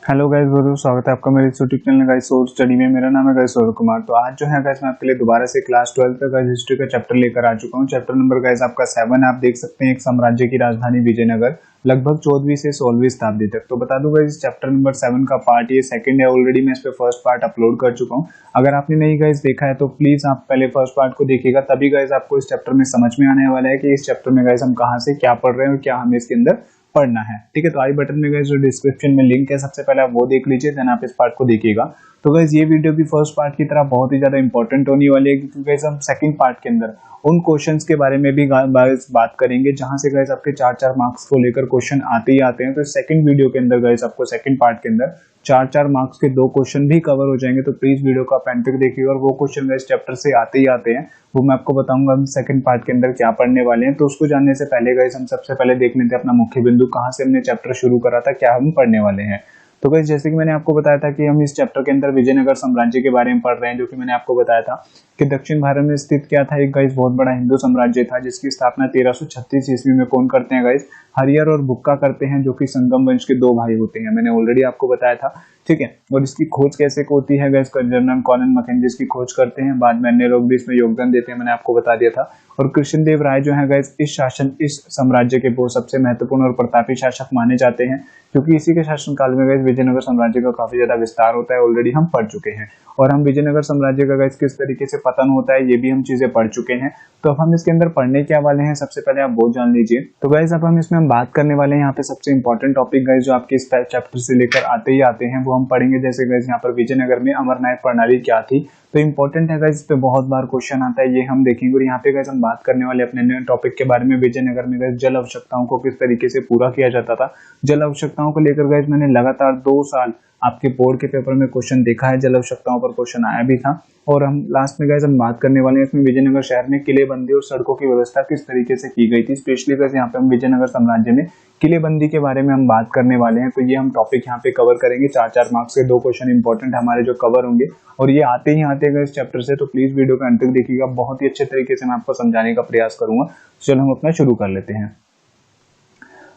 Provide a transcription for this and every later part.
Hello guys, बहुत बहुत स्वागत है आपका मेरे YouTube channel guys source study में। मेरा नाम है गाइस सौरभ कुमार। तो आज जो है गाइस मैं आपके लिए दोबारा से क्लास 12 का गाइस हिस्ट्री का चैप्टर लेकर आ चुका हूं। चैप्टर नंबर गाइस आपका 7 आप देख सकते हैं, एक साम्राज्य की राजधानी विजयनगर, लगभग 14वीं से 16वीं शताब्दी तक। तो बता दूं गाइस चैप्टर नंबर 7 का पार्ट ये सेकंड है। ऑलरेडी मैं इस पे फर्स्ट पार्ट अपलोड कर चुका हूँ। अगर आपने नहीं गाइस देखा है तो प्लीज आप पहले फर्स्ट पार्ट को देखिएगा, तभी गाइस आपको इस चैप्टर में समझ में आने वाला है कि इस चैप्टर में गाइस हम कहाँ से क्या पढ़ रहे हैं और क्या हमें इसके अंदर पढ़ना है। ठीक है, तो आई बटन में गाइस जो डिस्क्रिप्शन में लिंक है, सबसे पहले आप वो देख लीजिए, देन आप इस पार्ट को देखिएगा। तो गाइस ये वीडियो भी फर्स्ट पार्ट की तरह बहुत ही ज्यादा इंपॉर्टेंट होने वाली है, क्योंकि गाइस हम सेकंड पार्ट के अंदर उन क्वेश्चंस के बारे में भी गाइस बात करेंगे जहां से गाइस आपके 4-4 मार्क्स को लेकर क्वेश्चन आते ही आते हैं। तो सेकंड वीडियो के अंदर गाइस आपको सेकंड पार्ट के अंदर 4-4 मार्क्स के 2 क्वेश्चन भी कवर हो जाएंगे। तो प्लीज वीडियो को आप एंड तक देखिएगा, और वो क्वेश्चन गाइस चैप्टर से आते ही आते हैं, वो मैं आपको बताऊंगा हम सेकंड पार्ट के अंदर क्या पढ़ने वाले हैं। तो उसको जानने से पहले गाइस हम सबसे पहले देख लेते हैं अपना मुख्य बिंदु, कहाँ से हमने चैप्टर शुरू करा था, क्या हम पढ़ने वाले हैं। तो गाइस जैसे कि मैंने आपको बताया था कि हम इस चैप्टर के अंदर विजयनगर साम्राज्य के बारे में पढ़ रहे हैं, जो कि मैंने आपको बताया था कि दक्षिण भारत में स्थित क्या था, एक गाइस बहुत बड़ा हिंदू साम्राज्य था, जिसकी स्थापना 1336 ईस्वी में कौन करते हैं गाइस, हरियर और बुक्का करते हैं, जो कि संगम वंश के 2 भाई होते हैं। मैंने ऑलरेडी आपको बताया था। ठीक है, और इसकी खोज कैसे होती है गाइस, जनरल कॉलन मैकेंजी इसकी खोज करते हैं, बाद में अन्य लोग भी इसमें योगदान देते हैं, मैंने आपको बता दिया था। और कृष्णदेव राय जो है गाइस इस साम्राज्य के वो सबसे महत्वपूर्ण और प्रतापी शासक माने जाते हैं, क्योंकि इसी के शासनकाल में गाइस विजयनगर साम्राज्य का काफी ज्यादा विस्तार होता है, ऑलरेडी हम पढ़ चुके हैं। और हम विजयनगर साम्राज्य का गाइस किस तरीके से पतन होता है ये भी हम चीजें पढ़ चुके हैं। तो अब हम इसके अंदर पढ़ने क्या वाले हैं, सबसे पहले आप वो जान लीजिए। तो गाइस अब हम इसमें बात करने वाले हैं यहाँ पे सबसे इंपॉर्टेंट टॉपिक गाइस, जो आपके इस चैप्टर से लेकर आते ही आते हैं, वो हम पढ़ेंगे। जैसे गाइस यहाँ पर विजयनगर में अमरनायक प्रणाली क्या थी, तो इंपॉर्टेंट है गाइस, इस पे बहुत बार क्वेश्चन आता है, ये हम देखेंगे। और यहाँ पे गाइस हम बात करने वाले अपने नए टॉपिक के बारे में, विजयनगर में गाइस जल आवश्यकताओं को किस तरीके से पूरा किया जाता था। जल आवश्यकताओं को लेकर गाइस मैंने लगातार 2 साल आपके बोर्ड के पेपर में क्वेश्चन देखा है, जल आवश्यकताओं पर क्वेश्चन आया भी था। और हम लास्ट में गाइस हम बात करने वाले हैं इसमें विजयनगर शहर में किलेबंदी और सड़कों की व्यवस्था किस तरीके से की गई थी। स्पेशली गाइस यहाँ पे हम विजयनगर साम्राज्य में किलेबंदी के बारे में हम बात करने वाले हैं। तो ये हम टॉपिक यहाँ पे कवर करेंगे, 4-4 मार्क्स के 2 क्वेश्चन इंपॉर्टेंट हमारे जो कवर होंगे, और ये आते ही आते हैं इस चैप्टर से। तो प्लीज वीडियो का अंत तक देखिएगा, बहुत ही अच्छे तरीके से मैं आपको समझाने का प्रयास करूंगा। चलो हम अपना शुरू कर लेते हैं।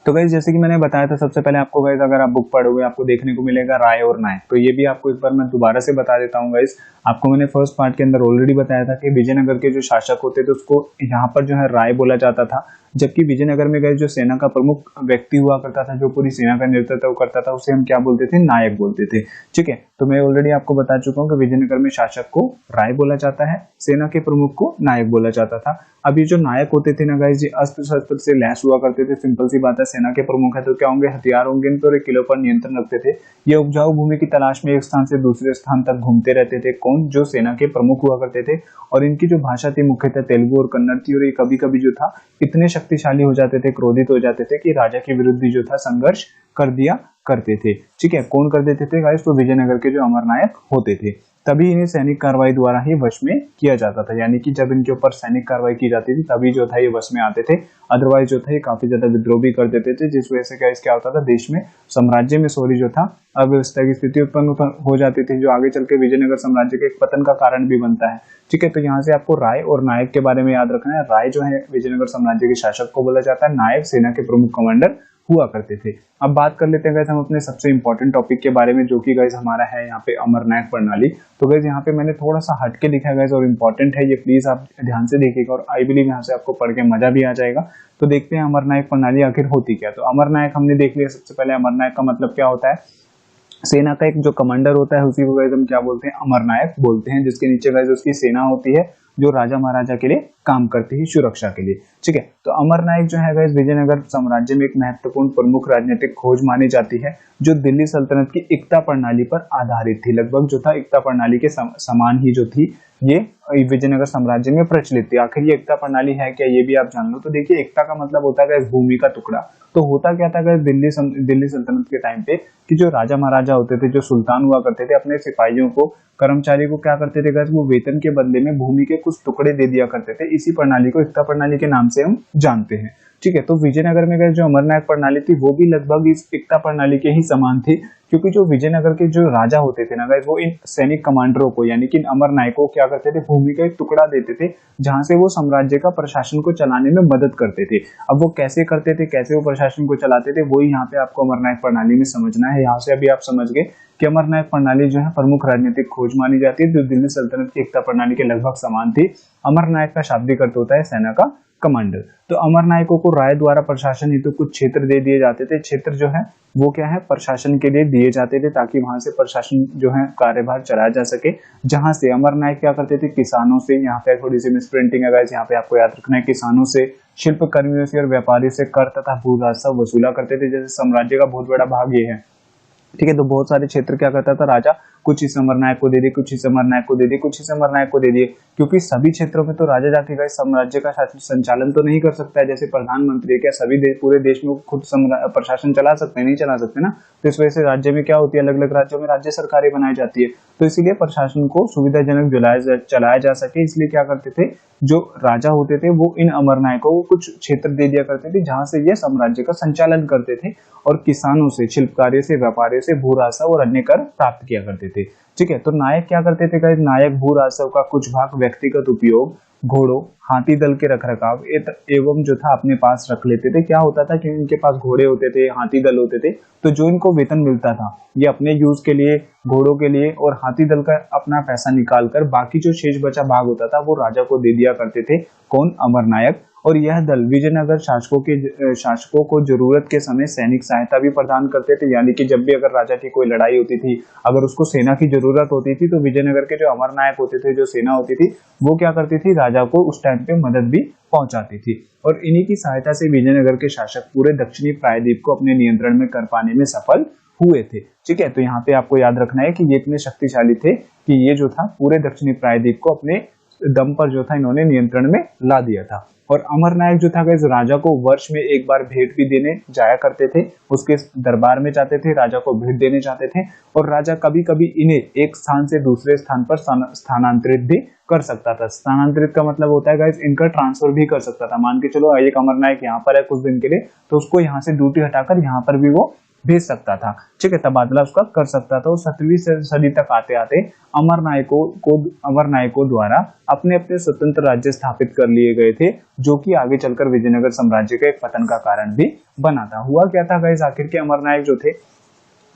तो गाइस जैसे कि मैंने बताया था, सबसे पहले आपको गाइस अगर आप बुक पढ़ोगे आपको देखने को मिलेगा राय और नायक। तो ये भी आपको एक बार मैं दोबारा से बता देता हूँ गाइस। आपको मैंने फर्स्ट पार्ट के अंदर ऑलरेडी बताया था कि विजयनगर के जो शासक होते थे उसको यहाँ पर जो है राय बोला जाता था, जबकि विजयनगर में गाइस जो सेना का प्रमुख व्यक्ति हुआ करता था, जो पूरी सेना का नेतृत्व करता था, उसे हम क्या बोलते थे, नायक बोलते थे। ठीक है, तो मैं ऑलरेडी आपको बता चुका हूँ कि विजयनगर में शासक को राय बोला जाता है, सेना के प्रमुख को नायक बोला जाता था। अब ये जो नायक होते थे ना गाइस, ये अस्त्र शस्त्र से लैस हुआ करते थे। सिंपल सी बात है, सेना के प्रमुख है तो क्या होंगे, हथियार होंगे, तो किलों पर नियंत्रण रखते थे। ये उपजाऊ भूमि की तलाश में एक स्थान से दूसरे स्थान तक घूमते रहते थे। कौन, जो सेना के प्रमुख हुआ करते थे। और इनकी जो भाषा थी मुख्यतः तेलुगु और कन्नड़ थी। और ये कभी कभी जो था इतने शक्तिशाली हो जाते थे, क्रोधित हो जाते थे, कि राजा के विरुद्ध जो था संघर्ष कर दिया करते थे। ठीक है, कौन कर देते थे गाइस, तो विजयनगर के जो अमरनायक होते थे। तभी इन्हें सैनिक कार्रवाई द्वारा ही वश में किया जाता था, यानी कि जब इनके ऊपर सैनिक कार्रवाई की जाती थी तभी जो था ये वश में आते थे। अदरवाइज जो था ये काफी ज्यादा विद्रोह भी कर देते थे, जिस वजह से क्या होता था, देश में साम्राज्य में जो था अव्यवस्था की स्थिति उत्पन्न हो जाती थी, जो आगे चल के विजयनगर साम्राज्य के एक पतन का कारण भी बनता है। ठीक है, तो यहाँ से आपको राय और नायक के बारे में याद रखना है। राय जो है विजयनगर साम्राज्य के शासक को बोला जाता है, नायक सेना के प्रमुख कमांडर हुआ करते थे। अब बात कर लेते हैं गाइस हम अपने सबसे इंपॉर्टेंट टॉपिक के बारे में, जो कि गाइस हमारा है यहाँ पे अमरनायक प्रणाली। तो गाइस यहाँ पे मैंने थोड़ा सा हट के लिखा है गाइस, और इम्पोर्टेंट है ये, प्लीज आप ध्यान से देखिएगा, और आई बिलीव यहाँ से आपको पढ़ के मजा भी आ जाएगा। तो देखते हैं अमरनायक प्रणाली आखिर होती क्या। तो अमरनायक हमने देख लिया। सबसे पहले अमरनायक का मतलब क्या होता है, सेना का एक जो कमांडर होता है उसी को गाइस हम क्या बोलते हैं, अमरनायक बोलते हैं, जिसके नीचे गाइस उसकी सेना होती है, जो राजा महाराजा के लिए काम करती है, सुरक्षा के लिए। ठीक है, तो अमरनायक जो है गाइस विजयनगर साम्राज्य में एक महत्वपूर्ण प्रमुख राजनीतिक खोज मानी जाती है, जो दिल्ली सल्तनत की एकता प्रणाली पर आधारित थी। लगभग जो था एकता प्रणाली के समान ही जो थी ये विजयनगर साम्राज्य में प्रचलित थी। आखिर ये एकता प्रणाली है क्या, ये भी आप जान लो। तो देखिए, एकता का मतलब होता है गाइस भूमि का टुकड़ा। तो होता क्या था गाइस दिल्ली सल्तनत के टाइम पे, कि जो राजा महाराजा होते थे, जो सुल्तान हुआ करते थे, अपने सिपाहियों को, कर्मचारी को क्या करते थे गाइस, वो वेतन के बदले में भूमि के कुछ टुकड़े दे दिया करते थे। इसी प्रणाली को एकता प्रणाली के नाम से हम जानते हैं। ठीक है, तो विजयनगर में गए जो अमरनायक प्रणाली थी वो भी लगभग इस एकता प्रणाली के ही समान थी, क्योंकि जो विजयनगर के जो राजा होते थे ना गाइस, वो इन सैनिक कमांडरों को यानी कि इन अमरनायकों को क्या करते थे, भूमि का एक टुकड़ा देते थे जहां से वो साम्राज्य का प्रशासन को चलाने में मदद करते थे। अब वो कैसे करते थे, कैसे वो प्रशासन को चलाते थे, वही यहाँ पे आपको अमरनायक प्रणाली में समझना है। यहाँ से अभी आप समझ गए कि अमरनायक प्रणाली जो है प्रमुख राजनीतिक खोज मानी जाती है, जो दिल्ली सल्तनत की एकता प्रणाली के लगभग समान थी। अमरनायक का शाब्दिक अर्थ होता है सेना का कमांडर। तो अमरनायकों को राय द्वारा प्रशासन हेतु कुछ क्षेत्र दे दिए जाते थे। क्षेत्र जो है वो क्या है, प्रशासन के लिए दिए जाते थे, ताकि वहां से प्रशासन जो है कार्यभार चलाया जा सके। जहां से अमरनायक क्या करते थे, किसानों से, यहाँ पे थोड़ी सी मिसप्रिंटिंग है गाइस, यहाँ पे आपको याद रखना है, किसानों से, शिल्प कर्मियों से और व्यापारी से कर तथा भू राजस्व वसूला करते थे। जैसे साम्राज्य का बहुत बड़ा भाग ये है, ठीक है, तो बहुत सारे क्षेत्र क्या करता था राजा, कुछ इस अमरनायक को दे दिए, कुछ इस अमरनायक को दे दिए, कुछ इस अमरनायक को दे दिए, क्योंकि सभी क्षेत्रों में तो राजा जाके गए साम्राज्य का संचालन तो नहीं कर सकता है। जैसे प्रधानमंत्री क्या सभी पूरे देश में खुद प्रशासन चला सकते हैं, नहीं चला सकते ना। तो इस वजह से राज्य में क्या होती है, अलग अलग राज्यों में राज्य सरकारें बनाई जाती है। तो इसीलिए प्रशासन को सुविधाजनक चलाया जा सके, इसलिए क्या करते थे, जो राजा होते थे वो इन अमरनायकों को कुछ क्षेत्र दे दिया करते थे जहां से ये साम्राज्य का संचालन करते थे, और किसानों से, शिल्पकारों से, व्यापारियों से भू राजस्व और अन्य कर प्राप्त किया करते थे। ठीक है, तो नायक क्या करते थे गाइस, नायक भू राजस्व का कुछ भाग व्यक्तिगत उपयोग, घोड़ों, हाथी दल के रखरखाव एवं जो था अपने पास रख लेते थे। क्या होता था कि इनके पास घोड़े होते थे, हाथी दल होते थे, तो जो इनको वेतन मिलता था ये अपने यूज के लिए, घोड़ों के लिए और हाथी दल का अपना पैसा निकाल कर बाकी जो शेष बचा भाग होता था वो राजा को दे दिया करते थे। कौन, अमरनायक। और यह दल विजयनगर शासकों को जरूरत के समय सैनिक सहायता भी प्रदान करते थे, यानी कि जब भी अगर राजा की कोई लड़ाई होती थी, अगर उसको सेना की जरूरत होती थी, तो विजयनगर के जो अमरनायक होते थे, जो सेना होती थी, वो क्या करती थी, राजा को उस टाइम पे मदद भी पहुंचाती थी। और इन्हीं की सहायता से विजयनगर के शासक पूरे दक्षिणी प्रायद्वीप को अपने नियंत्रण में कर पाने में सफल हुए थे। ठीक है, तो यहाँ पे आपको याद रखना है कि ये इतने शक्तिशाली थे कि ये जो था पूरे दक्षिणी प्रायद्वीप को अपने दम पर जो था इन्होंने नियंत्रण में ला दिया था। और अमरनायक जो था गाइस, राजा को वर्ष में एक बार भेंट भी देने जाया करते थे, उसके दरबार में जाते थे, राजा को भेंट देने जाते थे। और राजा कभी कभी इन्हें एक स्थान से दूसरे स्थान पर स्थानांतरित भी कर सकता था। स्थानांतरित का मतलब होता है गाइस, इनका ट्रांसफर भी कर सकता था। मान के चलो एक अमरनायक यहाँ पर है कुछ दिन के लिए, तो उसको यहाँ से ड्यूटी हटाकर यहाँ पर भी वो भेज सकता था। ठीक है, तबादला उसका कर सकता था। 17वीं सदी तक आते आते अमरनायकों द्वारा अपने अपने स्वतंत्र राज्य स्थापित कर लिए गए थे, जो कि आगे चलकर विजयनगर साम्राज्य के एक पतन का कारण भी बना था। हुआ क्या था गाइस, आखिर के अमरनायक जो थे,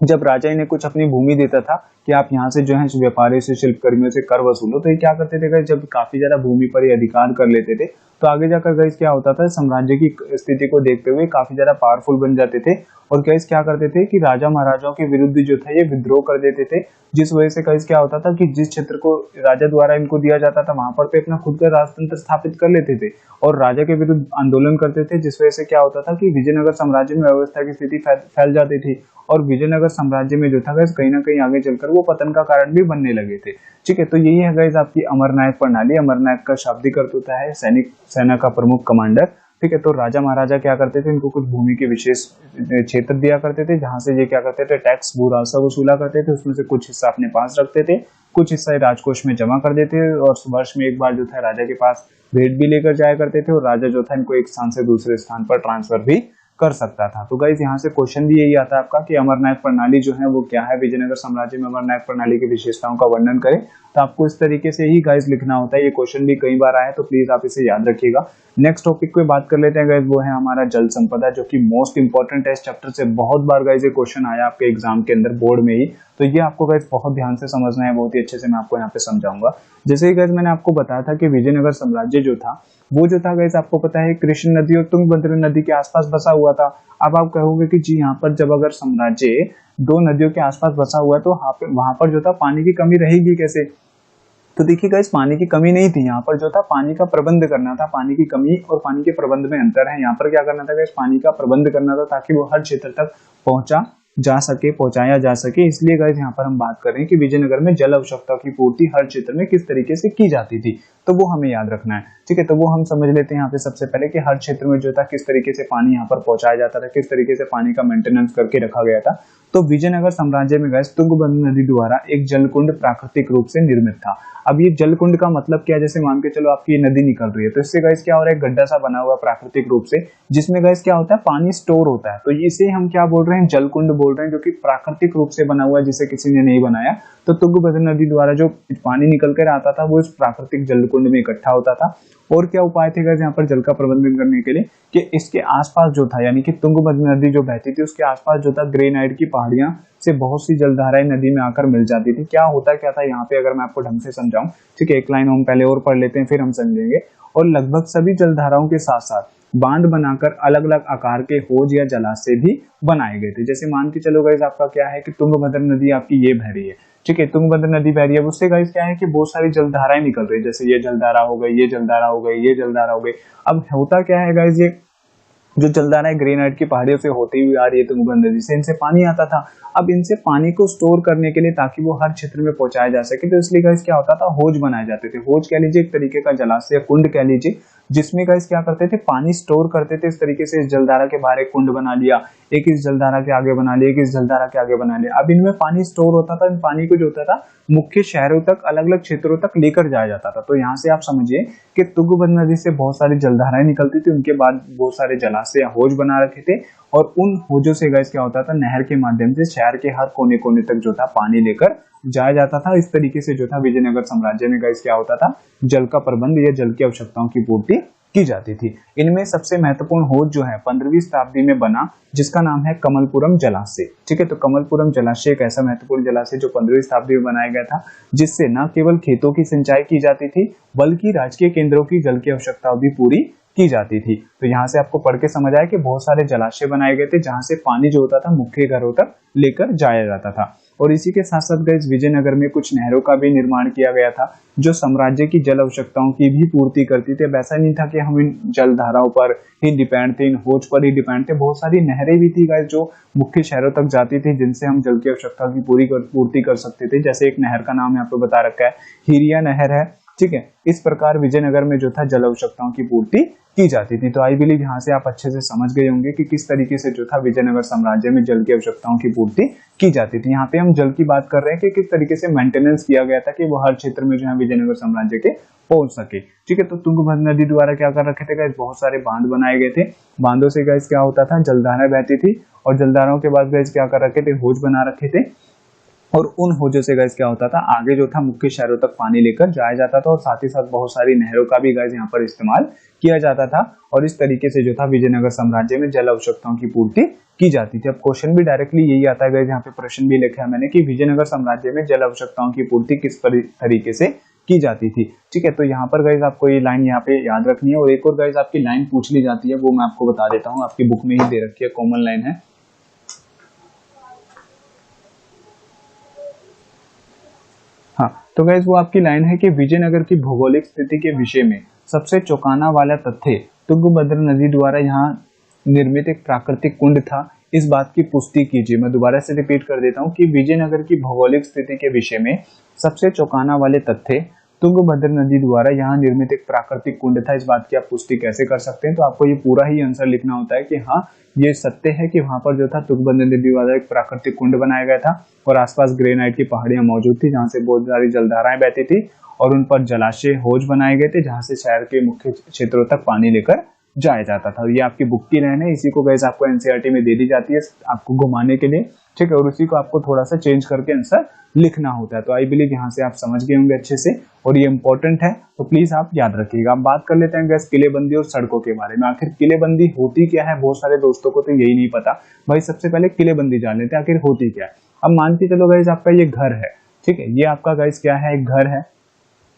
जब राजा इन्हें कुछ अपनी भूमि देता था कि आप यहाँ से जो है व्यापारियों से, शिल्पकर्मियों से कर वसूलो, तो ये क्या करते थे गाइस, जब काफी ज्यादा भूमि पर ये अधिकार कर लेते थे, तो आगे जाकर गाइस क्या होता था, साम्राज्य की स्थिति को देखते हुए काफी ज्यादा पावरफुल बन जाते थे। और गाइस क्या करते थे कि राजा महाराजाओं के विरुद्ध जो था ये विद्रोह कर देते थे, जिस वजह से गाइस क्या होता था कि जिस क्षेत्र को राजा द्वारा इनको दिया जाता था वहां पर पे अपना खुद का राजतंत्र स्थापित कर लेते थे और राजा के विरुद्ध आंदोलन करते थे, जिस वजह से क्या होता था कि विजयनगर साम्राज्य में व्यवस्था की स्थिति फैल जाती थी और विजयनगर साम्राज्य में जो था गाइस कहीं ना कहीं आगे चलकर वो पतन का कारण भी बनने लगे थे। ठीक है, तो यही है गाइस आपकी अमरनायक प्रणाली। अमरनायक का शाब्दिक अर्थ होता है सैनिक, सेना का प्रमुख कमांडर। ठीक है, तो राजा महाराजा क्या करते थे, इनको कुछ भूमि के विशेष क्षेत्र दिया करते थे, जहां से ये क्या करते थे, टैक्स भू राजस्व वसूला करते थे। उसमें से कुछ हिस्सा अपने पास रखते थे, कुछ हिस्सा राजकोष में जमा कर देते और वर्ष में एक बार जो था राजा के पास भेंट भी लेकर जाया करते थे और राजा जो था इनको एक स्थान से दूसरे स्थान पर ट्रांसफर भी कर सकता था। तो गाइस यहाँ से क्वेश्चन भी यही आता है आपका कि अमरनायक प्रणाली जो है वो क्या है, विजयनगर साम्राज्य में अमरनायक प्रणाली की विशेषताओं का वर्णन करें। तो आपको इस तरीके से ही गाइस लिखना होता है। ये क्वेश्चन भी कई बार आया है, तो प्लीज आप इसे याद रखिएगा। नेक्स्ट टॉपिक पे बात कर लेते हैं गाइस, वो है हमारा जल संपदा, जो कि मोस्ट इंपॉर्टेंट है। इस चैप्टर से बहुत बार गाइस ये क्वेश्चन आया आपके एग्जाम के अंदर, बोर्ड में ही, तो ये आपको गाइस बहुत ध्यान से समझना है, बहुत ही अच्छे से मैं आपको यहाँ पे समझाऊंगा। जैसे ही गाइस मैंने आपको बताया था कि विजयनगर साम्राज्य जो था वो जो था गाइस आपको पता है कृष्ण नदी और तुंगभद्र नदी के आसपास बसा हुआ था। अब आप कहोगे कि जी यहाँ पर जब अगर साम्राज्य दो नदियों के आसपास बसा हुआ है तो वहां पर जो था पानी की कमी रहेगी कैसे। तो देखिए गाइस पानी की कमी नहीं थी, यहाँ पर जो था पानी का प्रबंध करना था। पानी की कमी और पानी के प्रबंध में अंतर है। यहाँ पर क्या करना था गाइस, पानी का प्रबंध करना था ताकि वो हर क्षेत्र तक पहुंचाया जा सके। इसलिए गाइस यहाँ पर हम बात कर रहे हैं कि विजयनगर में जल आवश्यकता की पूर्ति हर क्षेत्र में किस तरीके से की जाती थी, तो वो हमें याद रखना है। ठीक है, तो वो हम समझ लेते हैं यहाँ पे सबसे पहले कि हर क्षेत्र में जो था किस तरीके से पानी यहाँ पर पहुंचाया जाता था, किस तरीके से पानी का मेंटेनेंस करके रखा गया था। तो विजयनगर साम्राज्य में गैस तुंगभद्रा नदी द्वारा एक जलकुंड प्राकृतिक रूप से निर्मित था। अब ये जलकुंड का मतलब क्या है, जैसे मान के चलो आपकी ये नदी निकल रही है, तो इससे गैस क्या हो रहा है, गड्ढा सा बना हुआ प्राकृतिक रूप से, जिसमें गैस क्या होता है, पानी स्टोर होता है। तो इसे हम क्या बोल रहे हैं, जलकुंड बोल रहे हैं, जो कि प्राकृतिक रूप से बना हुआ है, जिसे किसी ने नहीं बनाया। तो तुंगभद्रा नदी द्वारा जो पानी निकल कर आता था वो इस प्राकृतिक जलकुंड में इकट्ठा होता था। और क्या उपाय थे गैस यहाँ पर जल का प्रबंधन करने के लिए, कि इसके आसपास जो था, यानी कि तुंगभद्रा नदी जो बहती थी उसके आसपास जो था ग्रेनाइट की पहाड़ियां से बहुत सी जलधाराएं नदी में आकर मिल जाती थी। क्या होता क्या था यहाँ पे, अगर मैं आपको ढंग से समझाऊं, ठीक है, एक लाइन हम पहले और पढ़ लेते हैं फिर हम समझेंगे। और लगभग सभी जलधाराओं के साथ साथ बांध बनाकर अलग अलग आकार के हौज या जलाशय भी बनाए गए थे। जैसे मान के चलो गाइस आपका क्या है कि तुंगभद्रा नदी आपकी ये बह रही है, ठीक है, तुंगभद्रा नदी बह रही है, उससे गाइस क्या है कि बहुत सारी जलधाराएं निकल रही है, जैसे ये जलधारा हो गई, ये जलधारा हो गई, ये जलधारा हो गई। अब होता क्या है गाइस, ये जो जलधाराएं ग्रेनाइट की पहाड़ियों से होती हुई आ रही है तुंगभद्रा नदी से, इनसे पानी आता था। अब इनसे पानी को स्टोर करने के लिए ताकि वो हर क्षेत्र में पहुंचाया जा सके, तो इसलिए गाइस क्या होता था, हौज बनाए जाते थे। हौज कह लीजिए एक तरीके का जलाशय, कुंड कह लीजिए, जिसमें गाइस क्या करते थे, पानी स्टोर करते थे। इस तरीके से इस जलधारा के बाहर एक कुंड बना लिया, एक इस जलधारा के आगे बना लिया, एक इस जलधारा के आगे बना लिया। अब इनमें पानी स्टोर होता था, इन पानी को जो होता था मुख्य शहरों तक, अलग अलग क्षेत्रों तक लेकर जाया जाता था। तो यहाँ से आप समझिए कि तुंगभद्रा नदी से बहुत सारी जलधाराएं निकलती थी, उनके बाद बहुत सारे जलाशय या हौज बना रखे थे, और उन हौजों से गैस क्या होता था, नहर के माध्यम से शहर के हर कोने कोने तक जो था पानी लेकर जाया जाता था। इस तरीके से जो था विजयनगर साम्राज्य में गैस क्या होता था, जल का प्रबंध या जल की आवश्यकताओं की पूर्ति की जाती थी। इनमें सबसे महत्वपूर्ण हौज जो है 15वीं शताब्दी में बना, जिसका नाम है कमलपुरम जलाशय। ठीक है, तो कमलपुरम जलाशय एक ऐसा महत्वपूर्ण जलाशय जो 15वीं शताब्दी में बनाया गया था, जिससे न केवल खेतों की सिंचाई की जाती थी बल्कि राजकीय केंद्रों की जल की आवश्यकता भी पूरी की जाती थी। तो यहाँ से आपको पढ़ के समझ आया कि बहुत सारे जलाशय बनाए गए थे जहां से पानी जो होता था मुख्य घरों तक लेकर जाया जाता था। और इसी के साथ साथ गैस विजयनगर में कुछ नहरों का भी निर्माण किया गया था, जो साम्राज्य की जल आवश्यकताओं की भी पूर्ति करती थी। अब ऐसा नहीं था कि हम इन जलधाराओं पर ही डिपेंड थे, इन हौज पर ही डिपेंड थे, बहुत सारी नहरें भी थी गैस जो मुख्य शहरों तक जाती थी, जिनसे हम जल की आवश्यकता की पूर्ति कर सकते थे। जैसे एक नहर का नाम यहाँ पे बता रखा है, हिरिया नहर है। ठीक है, इस प्रकार विजयनगर में जो था जल आवश्यकताओं की पूर्ति की जाती थी। तो आई बिलीव यहाँ से आप अच्छे से समझ गए होंगे कि किस तरीके से जो था विजयनगर साम्राज्य में जल की आवश्यकताओं की पूर्ति की जाती थी। यहाँ पे हम जल की बात कर रहे हैं कि किस तरीके से मेंटेनेंस किया गया था कि वो हर क्षेत्र में जो है विजयनगर साम्राज्य के पहुंच सके। ठीक है, तो तुंगभद्रा नदी द्वारा क्या कर रखे थे गैस, बहुत सारे बांध बनाए गए थे। बांधों से गैस क्या होता था, जलधाराएं बहती थी, और जलधाराओं के बाद गैस क्या कर रखे थे, हौज बना रखे थे, और उन हौजों से गैस क्या होता था, आगे जो था मुख्य शहरों तक पानी लेकर जाया जाता था, और साथ ही साथ बहुत सारी नहरों का भी गैस यहाँ पर इस्तेमाल किया जाता था। और इस तरीके से जो था विजयनगर साम्राज्य में जल आवश्यकताओं की पूर्ति की जाती थी। अब क्वेश्चन भी डायरेक्टली यही आता है गैस, यहाँ पे प्रश्न भी लिखा है मैंने कि विजयनगर साम्राज्य में जल आवश्यकताओं की पूर्ति किस तरीके से की जाती थी। ठीक है, तो यहाँ पर गैस आपको ये लाइन यहाँ पे याद रखनी है। और एक और गैस आपकी लाइन पूछ ली जाती है, वो मैं आपको बता देता हूँ, आपकी बुक में ही दे रखी है, कॉमन लाइन है। हाँ, तो गैस वो आपकी लाइन है कि विजयनगर की भौगोलिक स्थिति के विषय में सबसे चौंकाना वाला तथ्य तुंगभद्रा नदी द्वारा यहाँ निर्मित एक प्राकृतिक कुंड था, इस बात की पुष्टि कीजिए। मैं दोबारा से रिपीट कर देता हूँ कि विजयनगर की भौगोलिक स्थिति के विषय में सबसे चौंकाना वाले तथ्य तुंगभद्रा नदी द्वारा यहाँ निर्मित एक प्राकृतिक कुंड था, इस बात की आप पुष्टि कैसे कर सकते हैं। तो आपको ये पूरा ही आंसर लिखना होता है कि हाँ ये सत्य है कि वहां पर जो था तुंगभद्रा नदी द्वारा एक प्राकृतिक कुंड बनाया गया था, और आसपास ग्रेनाइट की पहाड़ियां मौजूद थी जहां से बहुत सारी जलधाराएं बहती थी, और उन पर जलाशय हौज बनाए गए थे जहां से शहर के मुख्य क्षेत्रों तक पानी लेकर जाया जाता था। ये आपकी बुक की लाइन है, इसी को गैस आपको एनसीईआरटी में दे दी जाती है आपको घुमाने के लिए। ठीक है, और उसी को आपको थोड़ा सा चेंज करके आंसर लिखना होता है। तो आई बिलीव यहाँ से आप समझ गए होंगे अच्छे से, और ये इंपॉर्टेंट है, तो प्लीज आप याद रखिएगा। अब बात कर लेते हैं गैस किलेबंदी और सड़कों के बारे में। आखिर किलेबंदी होती क्या है, बहुत सारे दोस्तों को तो यही नहीं पता। भाई सबसे पहले किलेबंदी जान लेते हैं आखिर होती क्या है। अब मान के चलो गैस आपका ये घर है, ठीक है, ये आपका गैस क्या है, एक घर है।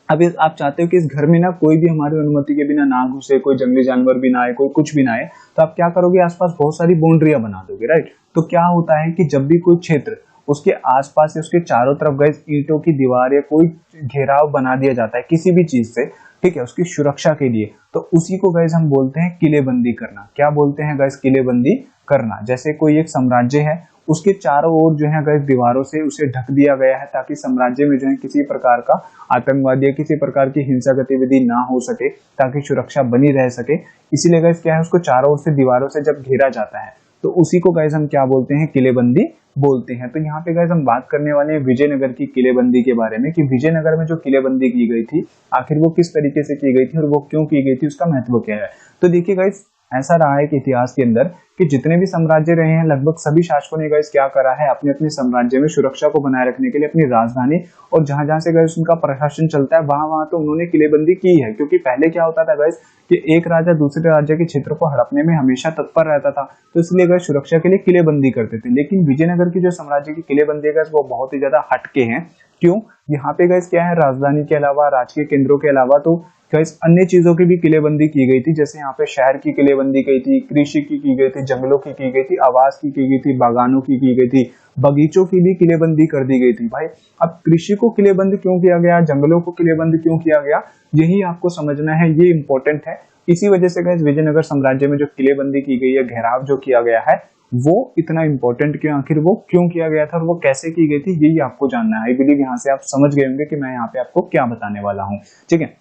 अब आप चाहते हो कि इस घर में ना कोई भी हमारी अनुमति के बिना ना घुसे, कोई जंगली जानवर भी ना आए, कोई कुछ भी ना आए, तो आप क्या करोगे, आसपास बहुत सारी बाउंड्रियां बना दोगे, राइट। तो क्या होता है कि जब भी कोई क्षेत्र उसके आसपास या उसके चारों तरफ गए ईंटों की दीवार या कोई घेराव बना दिया जाता है किसी भी चीज से, ठीक है, उसकी सुरक्षा के लिए, तो उसी को गैस हम बोलते हैं किलेबंदी करना। क्या बोलते हैं गैस, किलेबंदी करना। जैसे कोई एक साम्राज्य है, उसके चारों ओर जो है गैस दीवारों से उसे ढक दिया गया है, ताकि साम्राज्य में जो है किसी प्रकार का आतंकवाद या किसी प्रकार की हिंसा गतिविधि ना हो सके, ताकि सुरक्षा बनी रह सके। इसीलिए गैस क्या है, उसको चारों ओर से दीवारों से जब घेरा जाता है तो उसी को गैस हम क्या बोलते हैं, किलेबंदी बोलते हैं। तो यहाँ पे गाइस हम बात करने वाले हैं विजयनगर की किलेबंदी के बारे में कि विजयनगर में जो किलेबंदी की गई थी आखिर वो किस तरीके से की गई थी और वो क्यों की गई थी, उसका महत्व क्या है। तो देखिए गाइस, ऐसा रहा है कि इतिहास के अंदर कि जितने भी साम्राज्य रहे हैं लगभग सभी शासकों ने गाइस क्या करा है, अपने अपने साम्राज्य में सुरक्षा को बनाए रखने के लिए अपनी राजधानी और जहां जहां से गाइस उनका प्रशासन चलता है वहां वहां तो उन्होंने किलेबंदी की है। क्योंकि पहले क्या होता था गाइस कि एक राजा दूसरे राज्य के क्षेत्र को हड़पने में हमेशा तत्पर रहता था, तो इसलिए गाइस सुरक्षा के लिए किलेबंदी करते थे। लेकिन विजयनगर की जो साम्राज्य की किलेबंदी है वो बहुत ही ज्यादा हटके हैं। क्यों? यहाँ पे गाइस क्या है, राजधानी के अलावा राजकीय केंद्रों के अलावा तो गाइस अन्य चीजों की भी किलेबंदी की गई थी। जैसे यहाँ पे शहर की किलेबंदी की थी, कृषि की गई थी, जंगलों की गई थी, आवास की गई थी, बागानों की गई थी, बगीचों की भी किलेबंदी कर दी गई थी। भाई अब कृषि को किलेबंद क्यों किया गया, जंगलों को किलेबंद क्यों किया गया, यही आपको समझना है, ये इंपॉर्टेंट है। इसी वजह से गाइस विजयनगर साम्राज्य में जो किलेबंदी की गई है, घेराव जो किया गया है, वो इतना इंपॉर्टेंट क्यों, आखिर वो क्यों किया गया था और वो कैसे की गई थी, यही आपको जानना है। आई बिलीव यहाँ से आप समझ गए होंगे कि मैं यहाँ पे आपको क्या बताने वाला हूँ। ठीक है,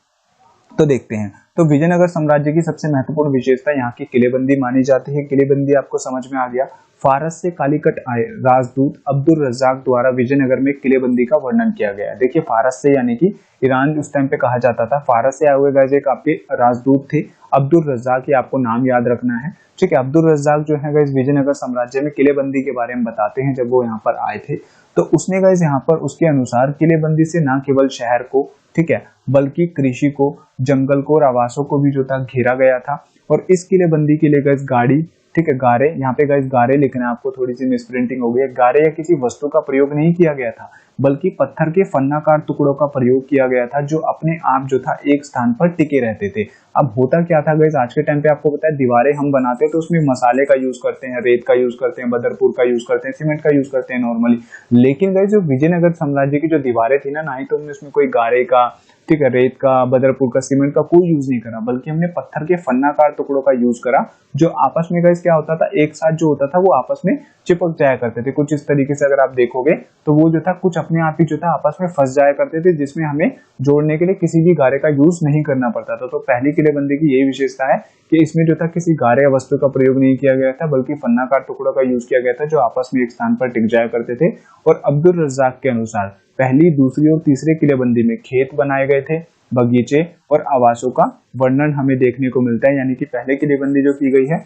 तो देखते हैं। तो विजयनगर साम्राज्य की सबसे महत्वपूर्ण विशेषता यहाँ की किलेबंदी मानी जाती है। किलेबंदी आपको समझ में आ गया। फारस से कालीकट आए राजदूत अब्दुल रज्जाक द्वारा विजयनगर में किलेबंदी का वर्णन किया गया है। देखिए फारस से यानी कि ईरान उस टाइम पे कहा जाता था, फारस से आए हुए गाइस एक आपके राजदूत थे अब्दुल रज्जाक, ये आपको नाम याद रखना है। ठीक है, अब्दुल रज्जाक जो है गाइस विजयनगर साम्राज्य में किलेबंदी के बारे में बताते हैं। जब वो यहाँ पर आए थे तो उसने गाइस यहाँ पर उसके अनुसार किलेबंदी से न केवल शहर को, ठीक है, बल्कि कृषि को, जंगल को और आवासों को भी जो था घेरा गया था। और इस किलेबंदी के लिए गाइस गाड़ी, ठीक है, गारे, यहाँ पे गाइस गारे लिखना है आपको, थोड़ी सी मिसप्रिंटिंग हो गई है। गारे या किसी वस्तु का प्रयोग नहीं किया गया था, बल्कि पत्थर के फन्नाकार टुकड़ों का प्रयोग किया गया था जो अपने आप जो था एक स्थान पर टिके रहते थे। अब होता क्या था गाइस, आज के टाइम पे आपको पता है दीवारें हम बनाते हैं तो उसमें मसाले का यूज करते हैं, रेत का यूज करते हैं, बदरपुर का यूज करते हैं, सीमेंट का यूज करते हैं नॉर्मली। लेकिन गाइस जो विजयनगर साम्राज्य की जो दीवारें थी ना ही तो हमने उसमें कोई गारे का, ठीक है, रेत का, बदरपुर का, सीमेंट का कोई यूज नहीं करा, बल्कि हमने पत्थर के फन्नाकार टुकड़ों का यूज करा जो आपस में गाइस क्या होता था, एक साथ जो होता था वो आपस में चिपक जाया करते थे। कुछ इस तरीके से अगर आप देखोगे तो वो जो था कुछ अपने आप ही जो था आपस में फंस जाया करते थे, जिसमें हमें जोड़ने के लिए किसी भी गारे का यूज नहीं करना पड़ता था। तो पहली किलेबंदी की यही विशेषता है कि इसमें जो था किसी गारे या वस्तु का प्रयोग नहीं किया गया था, बल्कि फन्नाकार टुकड़ों का यूज किया गया था जो आपस में एक स्थान पर टिक जाया करते थे। और अब्दुल रज्जाक के अनुसार पहली, दूसरी और तीसरे किलेबंदी में खेत बनाए गए थे, बगीचे और आवासों का वर्णन हमें देखने को मिलता है। यानी कि पहले किलेबंदी जो की गई है,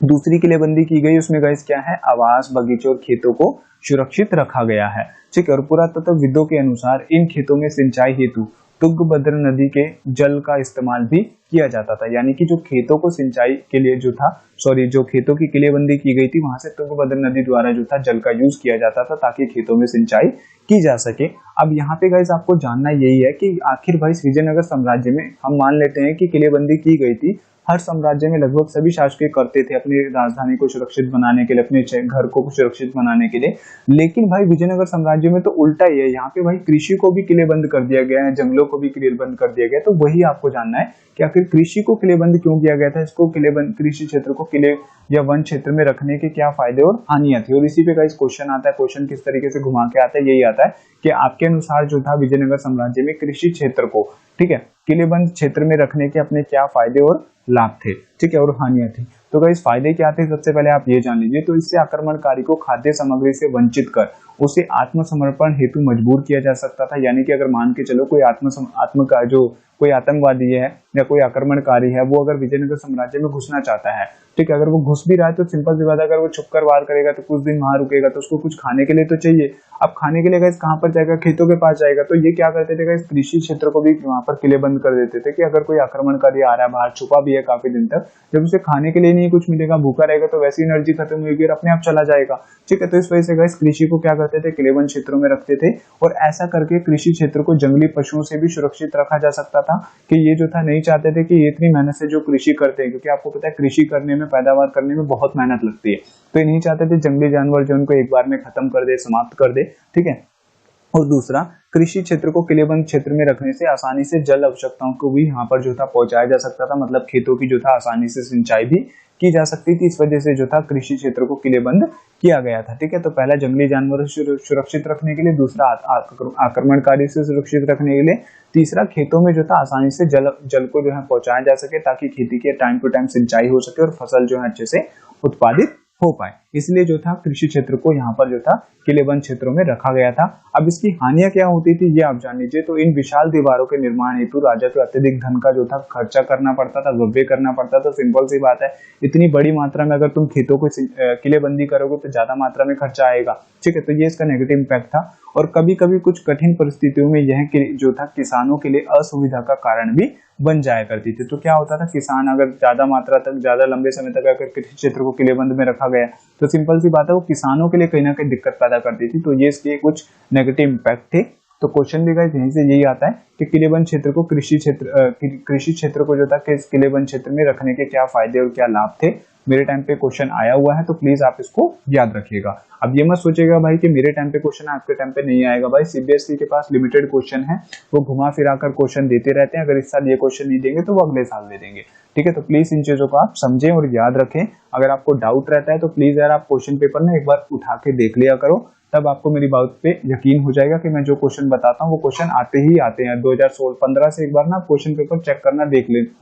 दूसरी किलेबंदी की गई, उसमें गाइस क्या है, आवास, बगीचों और खेतों को सुरक्षित रखा गया है। ठीक है, और पुरातत्वविदों के अनुसार इन खेतों में सिंचाई हेतु तुंगभद्र नदी के जल का इस्तेमाल भी किया जाता था। यानी कि जो खेतों को सिंचाई के लिए जो था, जो खेतों की किलेबंदी की गई थी वहां से तुंगभद्र नदी द्वारा जो था जल का यूज किया जाता था ताकि खेतों में सिंचाई की जा सके। अब यहाँ पे गाइस आपको जानना यही है कि आखिर भाई विजयनगर साम्राज्य में हम मान लेते हैं कि किलेबंदी की गई थी, हर साम्राज्य में लगभग सभी शासक करते थे अपनी राजधानी को सुरक्षित बनाने के लिए, अपने घर को सुरक्षित बनाने के लिए। लेकिन भाई विजयनगर साम्राज्य में तो उल्टा ही है, यहाँ पे भाई कृषि को भी किलेबंद कर दिया गया है, जंगलों को भी किलेबंद कर दिया गया है। तो वही आपको जानना है कि आखिर कृषि को किलेबंद क्यों किया गया था, इसको किलेबंद, कृषि क्षेत्र को किले या वन क्षेत्र में रखने के क्या फायदे और हानियां थी। और इसी पे गाइस क्वेश्चन आता है, क्वेश्चन किस तरीके से घुमा के आता है, यही आता है कि आपके अनुसार जो था विजयनगर साम्राज्य में कृषि क्षेत्र को, ठीक है, किलेबंद क्षेत्र में रखने के अपने क्या फायदे और लाभ थे, ठीक है, और हानियां थी। तो गाइस फायदे क्या थे, सबसे पहले आप ये जान लीजिए। तो इससे आक्रमणकारी को खाद्य सामग्री से वंचित कर उसे आत्मसमर्पण हेतु मजबूर किया जा सकता था। यानी कि अगर मान के चलो कोई आत्म का जो कोई आतंकवादी है या कोई आक्रमणकारी है, वो अगर विजयनगर साम्राज्य में घुसना चाहता है, ठीक है, अगर वो घुस भी रहा है तो सिंपल सी बात है, अगर वो छुपकर वार करेगा तो कुछ दिन वहां रुकेगा तो उसको कुछ खाने के लिए तो चाहिए। अब खाने के लिए गाइस कहां पर जाएगा, खेतों के पास जाएगा। तो ये क्या करते थे गाइस, कृषि क्षेत्र को भी वहां पर किलेबंद कर देते थे कि अगर कोई आक्रमणकारी आ रहा है, बाहर छुपा भी है काफी दिन तक, जब उसे खाने के लिए नहीं कुछ मिलेगा, भूखा रहेगा, तो वैसी एनर्जी खत्म होगी और अपने आप चला जाएगा। ठीक है, तो इस वजह से गाइस कृषि को क्या करते थे, किलेबंद क्षेत्रों में रखते थे। और ऐसा करके कृषि क्षेत्र को जंगली पशुओं से भी सुरक्षित रखा जा सकता था कि ये जो था नहीं चाहते थे कि ये इतनी मेहनत से जो कृषि करते हैं, क्योंकि आपको पता है कृषि करने में, पैदावार करने में बहुत मेहनत लगती है, तो ये नहीं चाहते थे जंगली जानवर जो उनको एक बार में खत्म कर दे, समाप्त कर दे। ठीक है, और दूसरा, कृषि क्षेत्र को किलेबंद क्षेत्र में रखने से आसानी से जल आवश्यकताओं को भी यहाँ पर जो था पहुंचाया जा सकता था, मतलब खेतों की जो था आसानी से सिंचाई भी की जा सकती थी। इस वजह से जो था कृषि क्षेत्र को किलेबंद किया गया था। ठीक है, तो पहला जंगली जानवरों से सुरक्षित रखने के लिए, दूसरा आक्रमणकारी से सुरक्षित रखने के लिए, तीसरा खेतों में जो था आसानी से जल को जो है पहुंचाया जा सके ताकि खेती की टाइम टू टाइम सिंचाई हो सके और फसल जो है अच्छे से उत्पादित हो पाए, इसलिए जो था कृषि क्षेत्र को यहाँ पर जो था किलेबंद क्षेत्रों में रखा गया था। अब इसकी हानियां क्या होती थी ये आप जान लीजिए। तो इन विशाल दीवारों के निर्माण हेतु राजा को अत्यधिक धन का जो था खर्चा करना पड़ता था, व्यय करना पड़ता था। सिंपल सी बात है, इतनी बड़ी मात्रा में अगर तुम खेतों को किलेबंदी करोगे तो ज्यादा मात्रा में खर्चा आएगा, ठीक है। तो ये इसका नेगेटिव इम्पैक्ट था। और कभी कभी कुछ कठिन परिस्थितियों में यह जो था किसानों के लिए असुविधा का कारण भी बन जाया करती थी। तो क्या होता था, किसान अगर ज्यादा मात्रा तक ज्यादा लंबे समय तक अगर कृषि क्षेत्र को किलेबंद में रखा गया तो सिंपल सी बात है वो किसानों के लिए कहीं ना कहीं दिक्कत पैदा करती थी। तो ये इसके कुछ नेगेटिव इम्पैक्ट थे। तो क्वेश्चन भी गाइस यहीं से यही आता है कि किलेबंद क्षेत्र को कृषि क्षेत्र को जो था किलेबंद क्षेत्र में रखने के क्या फायदे और क्या लाभ थे। मेरे टाइम पे क्वेश्चन आया हुआ है तो प्लीज आप इसको याद रखिएगा। अब ये मत सोचेगा भाई कि मेरे टाइम पे क्वेश्चन है आपके टाइम पे नहीं आएगा। भाई सीबीएसई के पास लिमिटेड क्वेश्चन है, वो घुमा फिरा कर क्वेश्चन देते रहते हैं। अगर इस साल ये क्वेश्चन नहीं देंगे तो वो अगले साल दे देंगे, ठीक है। तो प्लीज इन चीजों को आप समझें और याद रखें। अगर आपको डाउट रहता है तो प्लीज यार आप क्वेश्चन पेपर ना एक बार उठा के देख लिया करो, तब आपको मेरी बात पे यकीन हो जाएगा कि मैं जो क्वेश्चन बताता हूँ वो क्वेश्चन आते ही आते हैं। 2016-15 से एक बार ना क्वेश्चन पेपर चेक करना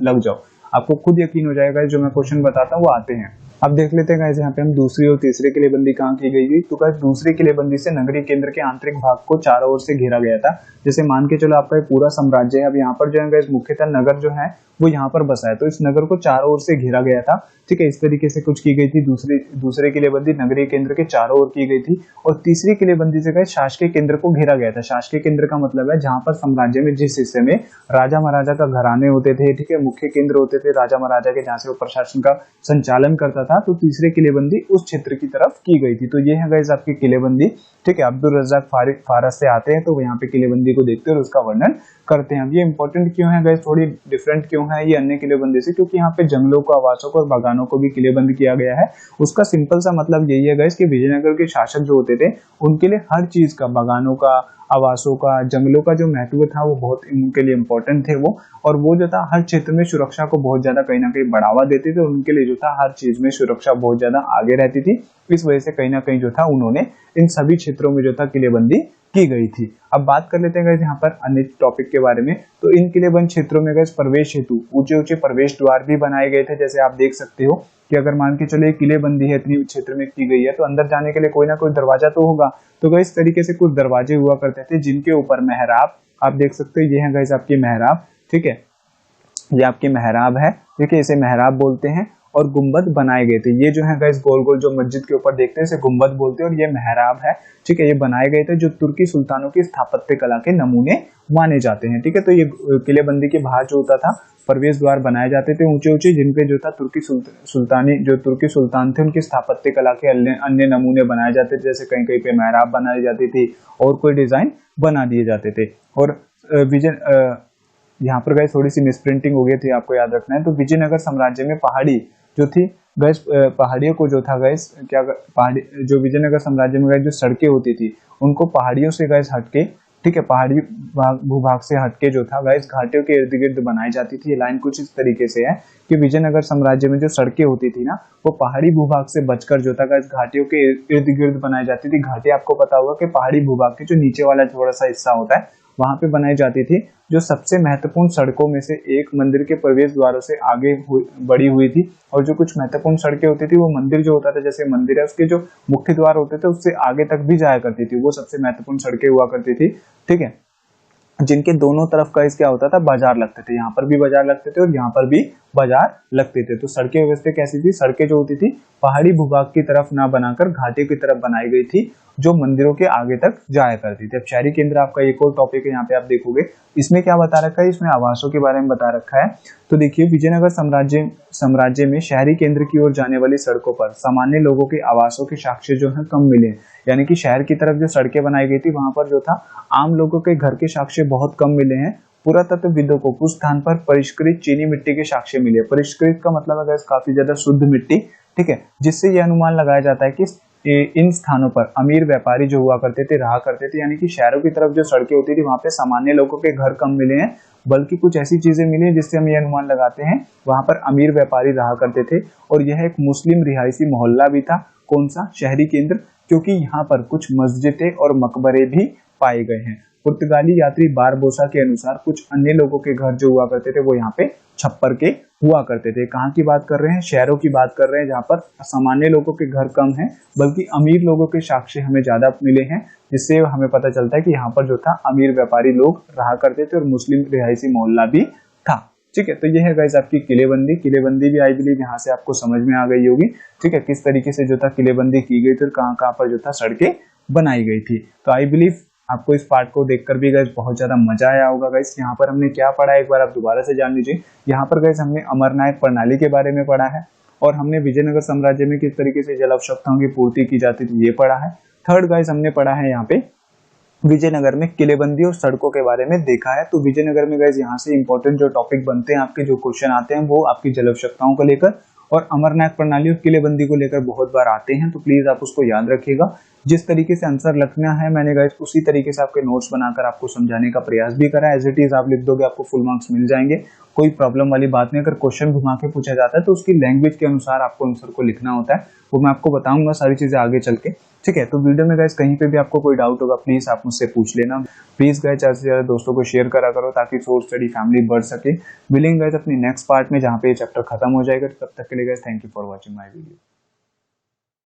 लग जाओ, आपको खुद यकीन हो जाएगा जो मैं क्वेश्चन बताता हूँ वो आते हैं। अब देख लेते हैं गाइस यहाँ पे हम दूसरी और तीसरी किलेबंदी कहाँ की गई थी। तो गाइस दूसरी किलेबंदी से नगरीय केंद्र के आंतरिक भाग को चारों ओर से घेरा गया था। जैसे मान के चलो आपका पूरा साम्राज्य है, अब यहाँ पर जो है गाइस मुख्यतः नगर जो है वो यहाँ पर बसा है, तो इस नगर को चारों ओर से घेरा गया था, ठीक है। इस तरीके से कुछ की गई थी। दूसरे किलेबंदी नगरीय केंद्र के चारों ओर की गई थी। और तीसरी किलेबंदी से गाइस शासकीय केंद्र को घेरा गया था। शासकीय केंद्र का मतलब है जहां पर साम्राज्य में जिस हिस्से में राजा महाराजा का घराने होते थे, ठीक है, मुख्य केंद्र होते थे राजा महाराजा के, जहां से वो प्रशासन का संचालन करता था। तो तीसरे किलेबंदी उस क्षेत्र की तरफ की गई थी। तो ये है गाइस आपकी किलेबंदी, ठीक है। अब्दुल रज़ाक फारस से आते हैं तो यहाँ पे किलेबंदी को देखते हैं और उसका वर्णन करते हैं। अब ये इंपॉर्टेंट क्यों है गाइस, थोड़ी डिफरेंट क्यों है ये अन्य किलेबंदी से, क्योंकि यहाँ पे जंगलों को, आवासों को और बागानों को भी किलेबंद किया गया है। उसका सिंपल सा मतलब यही है गाइस कि विजयनगर के शासक जो होते थे उनके लिए हर चीज का, बागानों का, आवासों का, जंगलों का जो महत्व था वो बहुत उनके लिए इंपॉर्टेंट थे वो। और वो जो था हर क्षेत्र में सुरक्षा को बहुत ज्यादा कहीं ना कहीं बढ़ावा देते थे। उनके लिए जो था हर चीज में सुरक्षा बहुत ज्यादा आगे रहती थी। इस वजह से कहीं ना कहीं जो था उन्होंने इन सभी क्षेत्रों में जो था किलेबंदी की गई थी। अब बात कर लेते हैं गाइस यहाँ पर अन्य टॉपिक के बारे में। तो इन किलेबंद क्षेत्रों में गाइस प्रवेश हेतु ऊंचे ऊंचे प्रवेश द्वार भी बनाए गए थे। जैसे आप देख सकते हो कि अगर मान के चले किलेबंदी है इतनी क्षेत्र में की गई है तो अंदर जाने के लिए कोई ना कोई दरवाजा तो होगा। तो गाइस इस तरीके से कुछ दरवाजे हुआ करते थे जिनके ऊपर मेहराब, आप देख सकते हो ये है गाइस आपकी मेहराब, ठीक है, ये आपकी मेहराब है, ठीक है, इसे मेहराब बोलते हैं। और गुंबद बनाए गए थे, ये जो है गाइस गोल गोल जो मस्जिद के ऊपर देखते हैं इसे गुंबद बोलते हैं और ये मेहराब है, ठीक है। ये बनाए गए थे जो तुर्की सुल्तानों की स्थापत्य कला के नमूने माने जाते हैं, ठीक है। तो ये किलेबंदी के बाहर जो होता था प्रवेश द्वार बनाए जाते थे ऊंचे ऊंचे, जिनपे जो था तुर्की सुल्तान थे उनकी स्थापत्य कला के अन्य नमूने बनाए जाते थे। जैसे कहीं कहीं पे मेहराब बनाई जाती थी और कोई डिजाइन बना दिए जाते थे। और यहाँ पर गाइस थोड़ी सी मिसप्रिंटिंग हो गई थी, आपको याद रखना है। तो विजयनगर साम्राज्य में पहाड़ी जो थी गाइस, पहाड़ियों को जो था गाइस क्या पहाड़ी जो विजयनगर साम्राज्य में गाइस जो सड़कें होती थी उनको पहाड़ियों से गाइस हटके, ठीक है, पहाड़ी भूभाग से हटके जो था गाइस घाटियों के इर्द गिर्द बनाई जाती थी। ये लाइन कुछ इस तरीके से है कि विजयनगर साम्राज्य में जो सड़कें होती थी ना वो पहाड़ी भूभाग से बचकर जो था गाइस घाटियों के इर्द गिर्द बनाई जाती थी। घाटी आपको पता होगा कि पहाड़ी भूभाग के जो नीचे वाला थोड़ा सा हिस्सा होता है वहां पे बनाई जाती थी। जो सबसे महत्वपूर्ण सड़कों में से एक मंदिर के प्रवेश द्वारों से आगे बढ़ी हुई थी। और जो कुछ महत्वपूर्ण सड़कें होती थी वो मंदिर जो होता था, जैसे मंदिर है उसके जो मुख्य द्वार होते थे उससे आगे तक भी जाया करती थी, वो सबसे महत्वपूर्ण सड़कें हुआ करती थी, ठीक है, जिनके दोनों तरफ का क्या होता था, बाजार लगते थे। यहाँ पर भी बाजार लगते थे और यहाँ पर भी बाजार लगते थे। तो सड़कें व्यवस्था कैसी थी, सड़कें जो होती थी पहाड़ी भूभाग की तरफ ना बनाकर घाटी की तरफ बनाई गई थी जो मंदिरों के आगे तक जाया करती थी। अब शहरी केंद्र आपका एक और टॉपिक है, यहाँ पे आप देखोगे इसमें क्या बता रखा है, इसमें आवासों के बारे में बता रखा है। तो देखिए विजयनगर साम्राज्य में शहरी केंद्र की ओर जाने वाली सड़कों पर सामान्य लोगों के आवासों के साक्ष्य जो है कम मिले। यानी कि शहर की तरफ जो सड़कें बनाई गई थी वहां पर जो था आम लोगों के घर के साक्ष्य बहुत कम मिले हैं। पुरातत्वविदों को कुछ स्थान पर परिष्कृत चीनी मिट्टी के साक्ष्य मिले। परिष्कृत का मतलब है काफी ज्यादा शुद्ध मिट्टी, ठीक है, जिससे यह अनुमान लगाया जाता है कि इन स्थानों पर अमीर व्यापारी जो हुआ करते थे रहा करते थे। यानी कि शहरों की तरफ जो सड़कें होती थी वहां पे सामान्य लोगों के घर कम मिले हैं, बल्कि कुछ ऐसी चीजें मिली हैं जिससे हम ये अनुमान लगाते हैं वहां पर अमीर व्यापारी रहा करते थे। और यह एक मुस्लिम रिहायशी मोहल्ला भी था। कौन सा, शहरी केंद्र, क्योंकि यहाँ पर कुछ मस्जिदें और मकबरे भी पाए गए हैं। पुर्तगाली यात्री बारबोसा के अनुसार कुछ अन्य लोगों के घर जो हुआ करते थे वो यहाँ पे छप्पर के हुआ करते थे। कहाँ की बात कर रहे हैं? शहरों की बात कर रहे हैं जहाँ पर सामान्य लोगों के घर कम है, बल्कि अमीर लोगों के साक्ष्य हमें ज्यादा मिले हैं, जिससे हमें पता चलता है कि यहाँ पर जो था अमीर व्यापारी लोग रहा करते थे और मुस्लिम रिहायशी मोहल्ला भी था। ठीक है, तो ये है गाइस आपकी किलेबंदी। किलेबंदी भी आई बिलीव यहाँ से आपको समझ में आ गई होगी। ठीक है, किस तरीके से जो था किलेबंदी की गई थी और कहाँ कहाँ पर जो था सड़कें बनाई गई थी। तो आई बिलीव आपको इस पार्ट को देखकर भी गाइस बहुत ज्यादा मजा आया होगा। गाइस यहाँ पर हमने क्या पढ़ा है एक बार आप दोबारा से जान लीजिए। यहाँ पर गाइस हमने अमरनायक प्रणाली के बारे में पढ़ा है और हमने विजयनगर साम्राज्य में किस तरीके से जल आवश्यकताओं की पूर्ति की जाती थी ये पढ़ा है। थर्ड गाइस हमने पढ़ा है यहाँ पे विजयनगर में किलेबंदी और सड़कों के बारे में देखा है। तो विजयनगर में गाइस यहाँ से इंपॉर्टेंट जो टॉपिक बनते हैं आपके, जो क्वेश्चन आते हैं वो आपकी जल आवश्यकताओं को लेकर और अमरनायक प्रणाली और किलेबंदी को लेकर बहुत बार आते हैं। तो प्लीज आप उसको याद रखिएगा। जिस तरीके से आंसर लिखना है मैंने गाइस उसी तरीके से आपके नोट्स बनाकर आपको समझाने का प्रयास भी करा है। एज इट इज आप लिख दोगे आपको फुल मार्क्स मिल जाएंगे, कोई प्रॉब्लम वाली बात नहीं। अगर क्वेश्चन घुमा के पूछा जाता है तो उसकी लैंग्वेज के अनुसार आपको आंसर को लिखना होता है, वो मैं आपको बताऊंगा सारी चीजें आगे चल के। ठीक है, तो वीडियो में गाइस कहीं पे भी आपको कोई डाउट होगा प्लीज आप मुझसे पूछ लेना। प्लीज गाइस ज्यादा से ज्यादा दोस्तों को शेयर करा करो ताकि सोर्स स्टडी फैमिली बढ़ सके। मिलेंगे गाइस अपनी नेक्स्ट पार्ट में जहाँ पे ये चैप्टर खत्म हो जाएगा। तब तक के लिए guys thank you for watching my video.